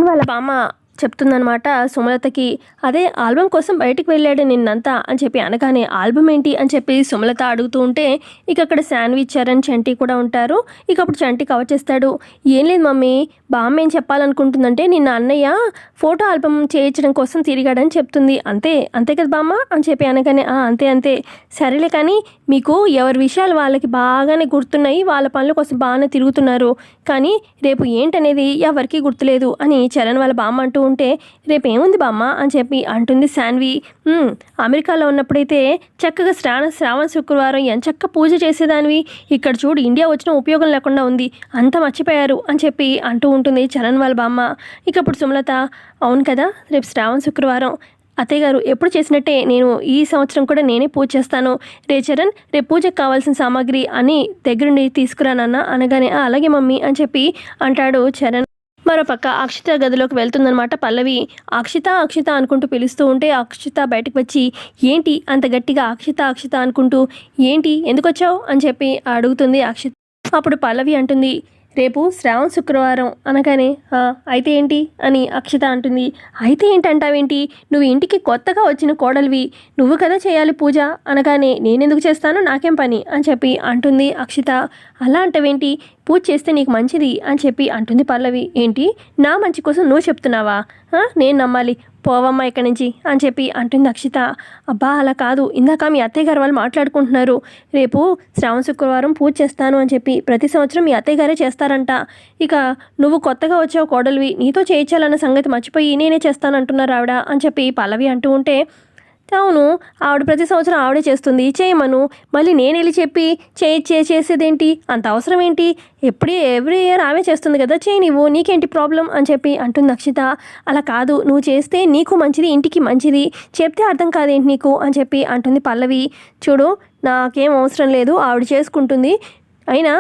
వాళ్ళ బామ్మ చెప్తుందనమాట సుమలతకి. అదే ఆల్బమ్ కోసం బయటికి వెళ్ళాడు నిన్నంతా అని చెప్పి అనగానే, ఆల్బమ్ ఏంటి అని చెప్పి సుమలత అడుగుతూ ఉంటే, ఇక అక్కడ శాన్వి, చరణ్, చంటి కూడా ఉంటారు. ఇక అప్పుడు చంటి కవర్ చేస్తాడు. ఏం లేదు మమ్మీ, బామ్మ ఏం చెప్పాలనుకుంటుందంటే నిన్న అన్నయ్య ఫోటో ఆల్బమ్ చేయించడం కోసం తిరిగాడని చెప్తుంది. అంతే అంతే కదా బామ్మ అని చెప్పి అనగానే, అంతే అంతే, సరేలే కానీ మీకు ఎవరి విషయాలు వాళ్ళకి బాగానే గుర్తున్నాయి, వాళ్ళ పనుల కోసం బాగానే తిరుగుతున్నారు, కానీ రేపు ఏంటనేది ఎవరికి గుర్తులేదు అని చరణ్ వాళ్ళ బామ్మ అంటూ ఉంటే, రేపు ఏముంది బామ్మ అని చెప్పి అంటుంది శాన్వి. అమెరికాలో ఉన్నప్పుడైతే చక్కగా శ్రావణ శుక్రవారం ఎంచక్క పూజ చేసేదానివి, ఇక్కడ చూడు ఇండియా వచ్చిన ఉపయోగం లేకుండా ఉంది, అంతా మర్చిపోయారు అని చెప్పి అంటూ ఉంటుంది చరణ్ వాళ్ళ బామ్మ. ఇక అప్పుడు సుమలత, అవును కదా రేపు శ్రావణ శుక్రవారం, అత్తయ్య గారు ఎప్పుడు చేసినట్టే నేను ఈ సంవత్సరం కూడా నేనే పూజ చేస్తాను, రే చరణ్ రేపు పూజకు కావాల్సిన సామాగ్రి అని దగ్గరుండి తీసుకురానన్న అనగానే, అలాగే మమ్మీ అని చెప్పి అంటాడు చరణ్. మరోపక్క అక్షిత గదిలోకి వెళ్తుందనమాట పల్లవి. అక్షిత అక్షిత అనుకుంటూ పిలుస్తూ ఉంటే అక్షిత బయటకు వచ్చి, ఏంటి అంత గట్టిగా అక్షిత అక్షిత అనుకుంటూ, ఏంటి ఎందుకు వచ్చావు అని చెప్పి అడుగుతుంది అక్షిత. అప్పుడు పల్లవి అంటుంది, రేపు శ్రావణ శుక్రవారం అనగానే, అయితే ఏంటి అని అక్షిత అంటుంది. అయితే ఏంటంటావేంటి, నువ్వు ఇంటికి కొత్తగా వచ్చిన కోడలివి, నువ్వు కదా చేయాలి పూజ అనగానే, నేనెందుకు చేస్తాను, నాకేం పని అని చెప్పి అంటుంది అక్షిత. అలా అంటావేంటి, పూజ చేస్తే నీకు మంచిది అని చెప్పి అంటుంది పల్లవి. ఏంటి నా మంచి కోసం నువ్వు చెప్తున్నావా, నేను నమ్మాలి, పోవమ్మా ఇక్కడి నుంచి అని చెప్పి అంటుంది అక్షిత. అబ్బా అలా కాదు, ఇందాక మీ అత్తయ్య గారు వాళ్ళు మాట్లాడుకుంటున్నారు, రేపు శ్రావణ శుక్రవారం పూజ చేస్తాను అని చెప్పి ప్రతి సంవత్సరం మీ అత్తయ్య గారే చేస్తారంట, ఇక నువ్వు కొత్తగా వచ్చావు కోడలివి, నీతో చేయించాలన్న సంగతి మర్చిపోయి నేనే చేస్తానంటున్నారు ఆవిడ అని చెప్పి పల్లవి అంటూ ఉంటే, అవును ఆవిడ ప్రతి సంవత్సరం ఆవిడే చేస్తుంది, చేయమను, మళ్ళీ నేను వెళ్ళి చెప్పి చేసేదేంటి, అంత అవసరం ఏంటి, ఎవ్రీ ఇయర్ ఆమె చేస్తుంది కదా, చేయి నువ్వు, నీకేంటి ప్రాబ్లం అని చెప్పి అంటుంది అక్షిత. అలా కాదు, నువ్వు చేస్తే నీకు మంచిది, ఇంటికి మంచిది, చెప్తే అర్థం కాదేంటి నీకు అని చెప్పి అంటుంది పల్లవి. చూడు నాకేం అవసరం లేదు, ఆవిడ చేసుకుంటుంది, అయినా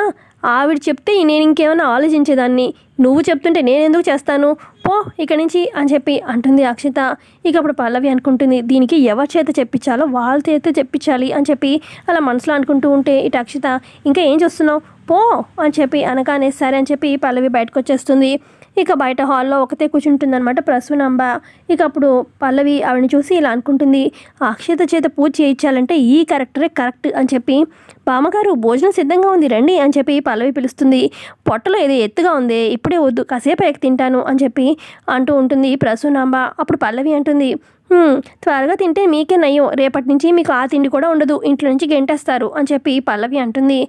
ఆవిడ చెప్తే నేను ఇంకేమైనా ఆలోచించేదాన్ని, నువ్వు చెప్తుంటే నేను ఎందుకు చేస్తాను, పో ఇక్కడి నుంచి అని చెప్పి అంటుంది అక్షిత. ఇక అప్పుడు పల్లవి అనుకుంటుంది, దీనికి ఎవరి చేత చెప్పించాలో వాళ్ళ చేత చెప్పించాలి అని చెప్పి అలా మనసులో అనుకుంటూ ఉంటే, ఇటు అక్షిత, ఇంకా ఏం చేస్తున్నావు పో అని చెప్పి అనగానే, సరే అని చెప్పి పల్లవి బయటకు వచ్చేస్తుంది. ఇక బయట హాల్లో ఒకతే కూర్చుంటుందన్నమాట ప్రసూనాంబ. ఇక అప్పుడు పల్లవి ఆవిడని చూసి ఇలా అనుకుంటుంది, అక్షిత చేత పూజ చేయించాలంటే ఈ క్యారెక్టరే కరెక్ట్ అని చెప్పి, బామ్మగారు భోజనం సిద్ధంగా ఉంది రండి అని చెప్పి పల్లవి పిలుస్తుంది. పొట్టలో ఏదో ఎత్తుగా ఉంది, ఇప్పుడే వద్దు కాసేపు ఎక్కి తింటాను అని చెప్పి అంటూ ఉంటుంది ప్రసూనాంబ. అప్పుడు పల్లవి అంటుంది, త్వరగా తింటే మీకే నయ్యం, రేపటి నుంచి మీకు ఆ తిండి కూడా ఉండదు, ఇంట్లో నుంచి గెంటేస్తారు అని చెప్పి పల్లవి అంటుంది.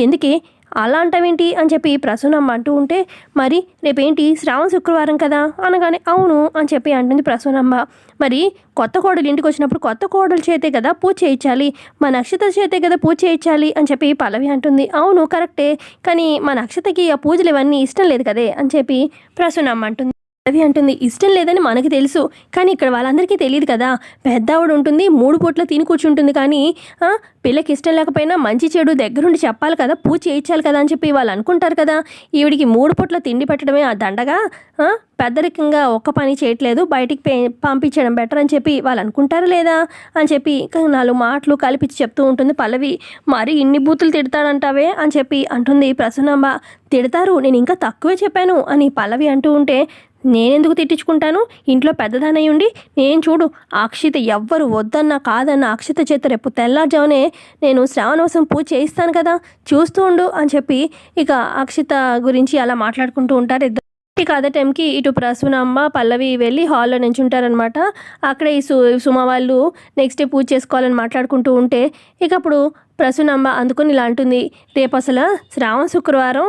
ఎందుకే అలా అంటావేంటి అని చెప్పి ప్రసూనమ్మ అంటూ ఉంటే, మరి రేపేంటి శ్రావణ శుక్రవారం కదా అనగానే, అవును అని చెప్పి అంటుంది ప్రసూనమ్మ. మరి కొత్త కోడలు ఇంటికి వచ్చినప్పుడు కొత్త కోడలు చేతే కదా పూజ చేయించాలి, మా నక్షత్ర చేతే కదా పూజ చేయించాలి అని చెప్పి పల్లవి అంటుంది. అవును కరెక్టే, కానీ మా నక్షత్రకి ఆ పూజలు ఇవన్నీ ఇష్టం లేదు కదే అని చెప్పి ప్రసూనమ్మ అంటుంది. పల్లవి అంటుంది, ఇష్టం లేదని మనకి తెలుసు, కానీ ఇక్కడ వాళ్ళందరికీ తెలియదు కదా, పెద్ద ఆవిడ ఉంటుంది 3 పూట్ల తిని కూర్చుంటుంది, కానీ పిల్లకి ఇష్టం లేకపోయినా మంచి చెడు దగ్గరుండి చెప్పాలి కదా, పూజ చేయించాలి కదా అని చెప్పి వాళ్ళు అనుకుంటారు కదా, ఈవిడికి 3 పూట్ల తిండి పెట్టడమే ఆ దండగా, పెద్దరికంగా ఒక్క పని చేయట్లేదు, బయటికి పంపించడం బెటర్ అని చెప్పి వాళ్ళు అనుకుంటారా లేదా అని చెప్పి 4 మాటలు కలిపించి చెప్తూ ఉంటుంది పల్లవి. మరి ఇన్ని బూతులు తిడతాడంటావే అని చెప్పి అంటుంది ప్రసూనాంబ. తిడతారు, నేను ఇంకా తక్కువే చెప్పాను అని పల్లవి అంటూ ఉంటే, నేనెందుకు తిట్టించుకుంటాను, ఇంట్లో పెద్దదానై ఉండి, నేను చూడు అక్షిత ఎవ్వరు వద్దన్నా కాదన్న అక్షిత చేత రేపు తెల్లారుజామునే నేను శ్రావణవాసం పూజ చేయిస్తాను కదా, చూస్తూ ఉండు అని చెప్పి ఇక అక్షిత గురించి అలా మాట్లాడుకుంటూ ఉంటారు ఇద్దరు. ఇక అదే టైంకి ఇటు ప్రసూనాంబ పల్లవి వెళ్ళి హాల్లో నించుంటారనమాట. అక్కడ ఈ సుమ వాళ్ళు నెక్స్ట్ డే పూజ చేసుకోవాలని మాట్లాడుకుంటూ ఉంటే, ఇక అప్పుడు ప్రసూనాంబ అందుకుని ఇలా అంటుంది, రేపు అసలు శ్రావణ శుక్రవారం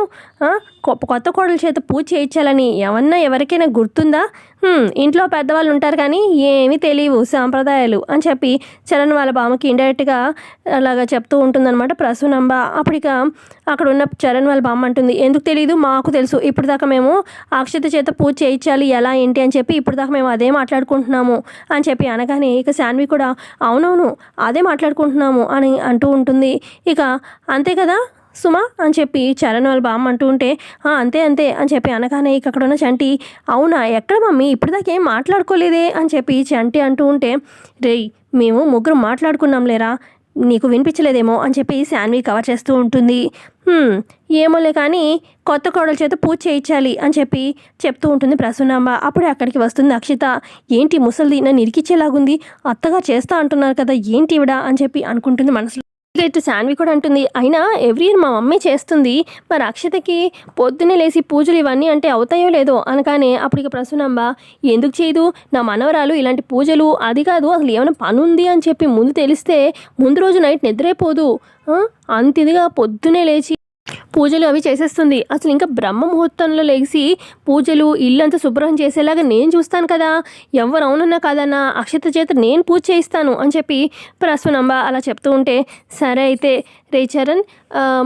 కొత్త కోడల చేత పూజ చేయించాలని ఎవరికైనా గుర్తుందా, ఇంట్లో పెద్దవాళ్ళు ఉంటారు కానీ ఏమీ తెలియవు సాంప్రదాయాలు అని చెప్పి చరణ్ వాళ్ళ బామ్మకి ఇండైరెక్ట్గా అలాగా చెప్తూ ఉంటుందన్నమాట ప్రసూనాంబ. అప్పుడు ఇక అక్కడ ఉన్న చరణ్ వాళ్ళ బామ్మ అంటుంది, ఎందుకు తెలియదు, మాకు తెలుసు, ఇప్పుడు దాకా మేము అక్షత చేత పూజ చేయించాలి ఎలా ఏంటి అని చెప్పి ఇప్పుడు దాకా మేము అదే మాట్లాడుకుంటున్నాము అని చెప్పి అనగానే, ఇక శాన్వి కూడా అవునవును అదే మాట్లాడుకుంటున్నాము అని అంటూ ఉంటుంది. ఇక అంతే కదా సుమా అని చెప్పి చరణ్ వాళ్ళ బామ్మ అంటూ ఉంటే, అంతే అంతే అని చెప్పి అనగానే, ఇక అక్కడ ఉన్న చంటి, అవునా ఎక్కడ మమ్మీ ఇప్పుడు దాకా ఏం మాట్లాడుకోలేదే అని చెప్పి చంటి అంటూ ఉంటే, రేయ్ మేము ముగ్గురు మాట్లాడుకున్నాం లేరా, నీకు వినిపించలేదేమో అని చెప్పి శాన్వి కవర్ చేస్తూ ఉంటుంది. ఏమోలే కానీ కొత్త కోడల చేత పూజ చేయించాలి అని చెప్పి చెప్తూ ఉంటుంది ప్రసూనాంబ. అప్పుడే అక్కడికి వస్తుంది అక్షిత. ఏంటి ముసలిది నన్ను ఇరికిచ్చేలాగుంది, అత్తగా చేస్తా అంటున్నారు కదా, ఏంటి ఇవిడా అని చెప్పి అనుకుంటుంది మనసులో. ఇటు శాన్వి కూడా అంటుంది, అయినా ఎవ్రీ ఇయర్ మా మమ్మీ చేస్తుంది, మరి అక్షతకి పొద్దున్నే లేచి పూజలు ఇవన్నీ అంటే అవుతాయో లేదో అనగానే అప్పటికి ప్రసూనాంబ, ఎందుకు చేయదు, నా మనవరాలు ఇలాంటి పూజలు అది కాదు అసలు ఏమైనా పని ఉంది అని చెప్పి ముందు తెలిస్తే ముందు రోజు నైట్ నిద్రైపోదు, అంత ఇదిగా పొద్దునే లేచి పూజలు అవి చేసేస్తుంది. అసలు ఇంకా బ్రహ్మ ముహూర్తంలో లేచి పూజలు ఇల్లంతా శుభ్రం చేసేలాగా నేను చూస్తాను కదా, ఎవరు అవునన్నా కాదన్నా అక్షత చేత నేను పూజ చేయిస్తాను అని చెప్పి ప్రసూనాంబ అలా చెప్తూ ఉంటే, సరే అయితే రే చరణ్,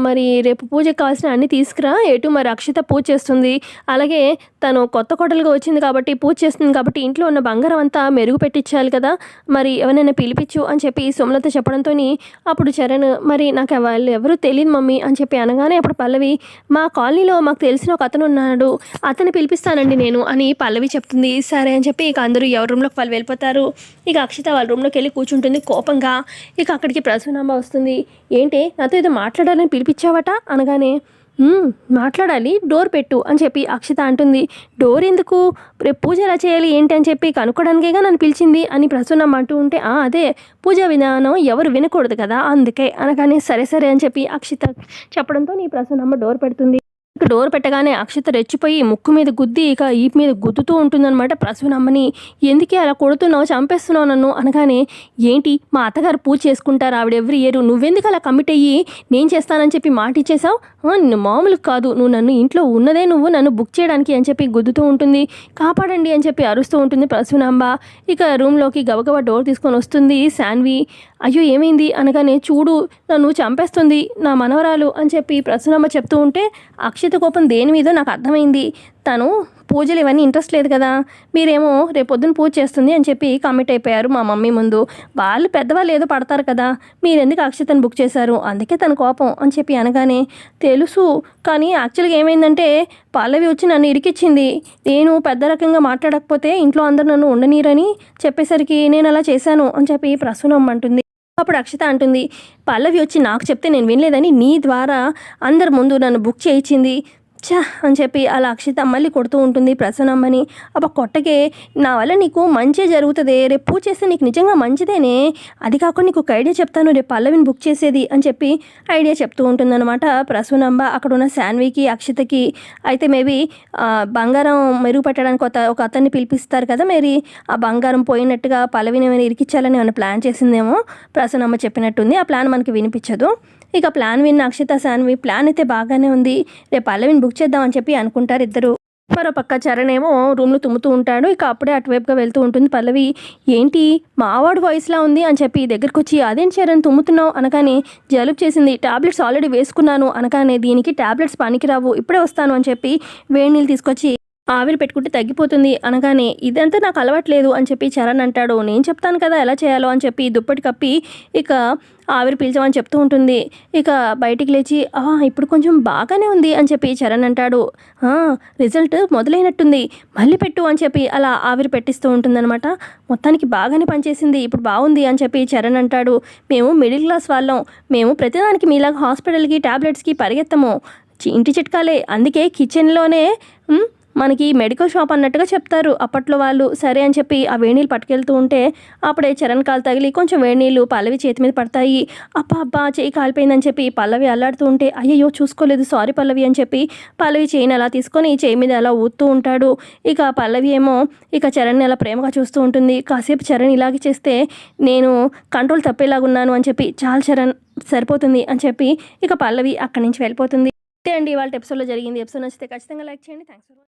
మరి రేపు పూజకు కావాల్సిన అన్నీ తీసుకురా, ఎటు మరి అక్షత పూజ చేస్తుంది, అలాగే తను కొత్త కోడలుగా వచ్చింది కాబట్టి పూజ చేస్తుంది కాబట్టి ఇంట్లో ఉన్న బంగారం అంతా మెరుగు పెట్టించాలి కదా, మరి ఎవరైనా పిలిపించు అని చెప్పి సుమలత చెప్పడంతో అప్పుడు చరణ్, మరి నాకు వాళ్ళు ఎవరూ తెలియదు మమ్మీ అని చెప్పి అనగానే అప్పుడు పల్లవి, మా కాలనీలో మాకు తెలిసిన ఒక అతను ఉన్నాడు, అతన్ని పిలిపిస్తానండి నేను అని పల్లవి చెప్తుంది. సరే అని చెప్పి ఇక అందరూ ఎవరి రూమ్లోకి వాళ్ళు వెళ్ళిపోతారు. ఇక అక్షిత వాళ్ళ రూమ్లోకి వెళ్ళి కూర్చుంటుంది కోపంగా. ఇక అక్కడికి ప్రసూనాంబ వస్తుంది. ఏంటి నాతో ఏదో మాట్లాడాలని పిలిపించావట అనగానే, మాట్లాడాలి, డోర్ పెట్టు అని చెప్పి అక్షిత అంటుంది. డోర్ ఎందుకు, రేపు పూజ ఎలా చేయాలి ఏంటి అని చెప్పి కనుక్కోవడానికేగా నన్ను పిలిచింది అని ప్రసూనమ్మ అంటూ ఉంటే, అదే పూజా విధానం ఎవరు వినకూడదు కదా అందుకే అనగానే, సరే సరే అని చెప్పి అక్షిత చెప్పడంతో నీ ప్రసూనమ్మ డోర్ పెడుతుంది. ఇక డోర్ పెట్టగానే అక్షిత రెచ్చిపోయి ముక్కు మీద గుద్ది ఇక ఈపు మీద గుద్దుతూ ఉంటుందన్నమాట ప్రసూనమ్మని. ఎందుకే అలా కొడుతున్నావు, చంపేస్తున్నావు నన్ను అనగానే, ఏంటి మా అత్తగారు పూజ చేసుకుంటారు ఆవిడ ఎవ్రీ ఇయర్, నువ్వెందుకు అలా కమిట్ అయ్యి నేను చేస్తానని చెప్పి మాట ఇచ్చేసావు, నిన్ను మామూలు కాదు, నువ్వు నన్ను ఇంట్లో ఉన్నదే నువ్వు నన్ను బుక్ చేయడానికి అని చెప్పి గుద్దుతూ ఉంటుంది. కాపాడండి అని చెప్పి అరుస్తూ ఉంటుంది ప్రసూనాంబ. ఇక రూమ్లోకి గబగబా డోర్ తీసుకొని వస్తుంది శాన్వి. అయ్యో ఏమైంది అనగానే, చూడు నన్ను చంపేస్తుంది నా మనవరాలు అని చెప్పి ప్రసూనమ్మ చెప్తూ ఉంటే, అక్షిత కోపం దేని మీదో నాకు అర్థమైంది, తను పూజలు ఇవన్నీ ఇంట్రెస్ట్ లేదు కదా, మీరేమో రేపొద్దున పూజ చేస్తుంది అని చెప్పి కమిట్ అయిపోయారు మా మమ్మీ ముందు, వాళ్ళు పెద్దవాళ్ళు ఏదో పడతారు కదా, మీరెందుకు అక్షతను బుక్ చేశారు, అందుకే తన కోపం అని చెప్పి అనగానే, తెలుసు కానీ యాక్చువల్గా ఏమైందంటే పల్లవి వచ్చి నన్ను ఇరికిచ్చింది, నేను పెద్ద రకంగా మాట్లాడకపోతే ఇంట్లో అందరు నన్ను ఉండనీరని చెప్పేసరికి నేను అలా చేశాను అని చెప్పి ప్రసూనమ్మ అంటుంది. అప్పుడు అక్షిత అంటుంది, పల్లవి వచ్చి నాకు చెప్తే నేను వినలేదని నీ ద్వారా అందరి ముందు నన్ను బుక్ చేయించింది ఛా అని చెప్పి అలా అక్షిత మళ్ళీ కొడుతూ ఉంటుంది ప్రసన్నమ్మని. అబ్బా కొట్టకే, నా వల్ల నీకు మంచి జరుగుతుంది, రేపు పూజ చేస్తే నీకు నిజంగా మంచిదేనే, అది కాకుండా నీకు ఒక ఐడియా చెప్తాను, రేపు పల్లవిని బుక్ చేసేది అని చెప్పి ఐడియా చెప్తూ ఉంటుందన్నమాట ప్రసూనాంబ అక్కడ ఉన్న శాన్వికి అక్షితకి. అయితే మేబీ బంగారం మెరుగు పెట్టడానికి ఒక అతన్ని పిలిపిస్తారు కదా, మరి ఆ బంగారం పోయినట్టుగా పల్లవిని ఏమైనా ఇరికించాలని ఏమైనా ప్లాన్ చేసిందేమో ప్రసూనాంబ చెప్పినట్టుంది. ఆ ప్లాన్ మనకి వినిపించదు. ఇక ప్లాన్ విన్న అక్షిత శాన్వి, ప్లాన్ అయితే బాగానే ఉంది, రేపు పల్లవిని బుక్ చేద్దామని చెప్పి అనుకుంటారు ఇద్దరు. మరో పక్క చరణ్ ఏమో రూమ్లో తుమ్ముతూ ఉంటాడు. ఇక అప్పుడే అటువైపుగా వెళ్తూ ఉంటుంది పల్లవి. ఏంటి మావాడు వాయిస్లా ఉంది అని చెప్పి దగ్గరకు వచ్చి, అదేం చరణ్ తుమ్ముతున్నావు అనగానే, జలుబు చేసింది, టాబ్లెట్స్ ఆల్రెడీ వేసుకున్నాను అనగానే, దీనికి టాబ్లెట్స్ పనికిరావు, ఇప్పుడే వస్తాను అని చెప్పి వేడి నీళ్ళు తీసుకొచ్చి ఆవిరి పెట్టుకుంటే తగ్గిపోతుంది అనగానే, ఇదంతా నాకు అలవాట్లేదు అని చెప్పి చరణ్ అంటాడు. నేను చెప్తాను కదా ఎలా చేయాలో అని చెప్పి దుప్పటి కప్పి ఇక ఆవిరి పీల్చమని చెప్తూ ఉంటుంది. ఇక బయటికి లేచి, ఇప్పుడు కొంచెం బాగానే ఉంది అని చెప్పి చరణ్ అంటాడు. రిజల్ట్ మొదలైనట్టుంది, మళ్ళీ పెట్టు అని చెప్పి అలా ఆవిరి పెట్టిస్తూ ఉంటుందన్నమాట. మొత్తానికి బాగానే పనిచేసింది, ఇప్పుడు బాగుంది అని చెప్పి చరణ్ అంటాడు. మేము మిడిల్ క్లాస్ వాళ్ళం, మేము ప్రతిదానికి మీలాగా హాస్పిటల్కి టాబ్లెట్స్కి పరిగెత్తము, ఇంటి చిట్కాలే, అందుకే కిచెన్లోనే మనకి మెడికల్ షాప్ అన్నట్టుగా చెప్తారు అప్పట్లో వాళ్ళు. సరే అని చెప్పి ఆ వేణీళ్ళు పట్టుకెళ్తూ ఉంటే అప్పుడే చరణ్ కాలు తగిలి కొంచెం వేణీళ్ళు పల్లవి చేతి మీద పడతాయి. అబ్బా చేయి కాలిపోయిందని చెప్పి పల్లవి అల్లాడుతూ ఉంటే, అయ్యయ్యో చూసుకోలేదు సారీ పల్లవి అని చెప్పి పల్లవి చేయిని అలా తీసుకొని చేయి మీద అలా ఊతూ ఉంటాడు. ఇక పల్లవి ఏమో ఇక చరణ్ని అలా ప్రేమగా చూస్తూ ఉంటుంది. కాసేపు చరణ్ ఇలాగే చేస్తే నేను కంట్రోల్ తప్పేలాగున్నాను అని చెప్పి, చాలు చరణ్ సరిపోతుంది అని చెప్పి ఇక పల్లవి అక్కడి నుంచి వెళ్ళిపోతుంది. అంతే అండి ఇవాళ ఎపిసోడ్లో జరిగింది. ఎపిసోడ్ నచ్చితే ఖచ్చితంగా లైక్ చేయండి. Thanks for watching.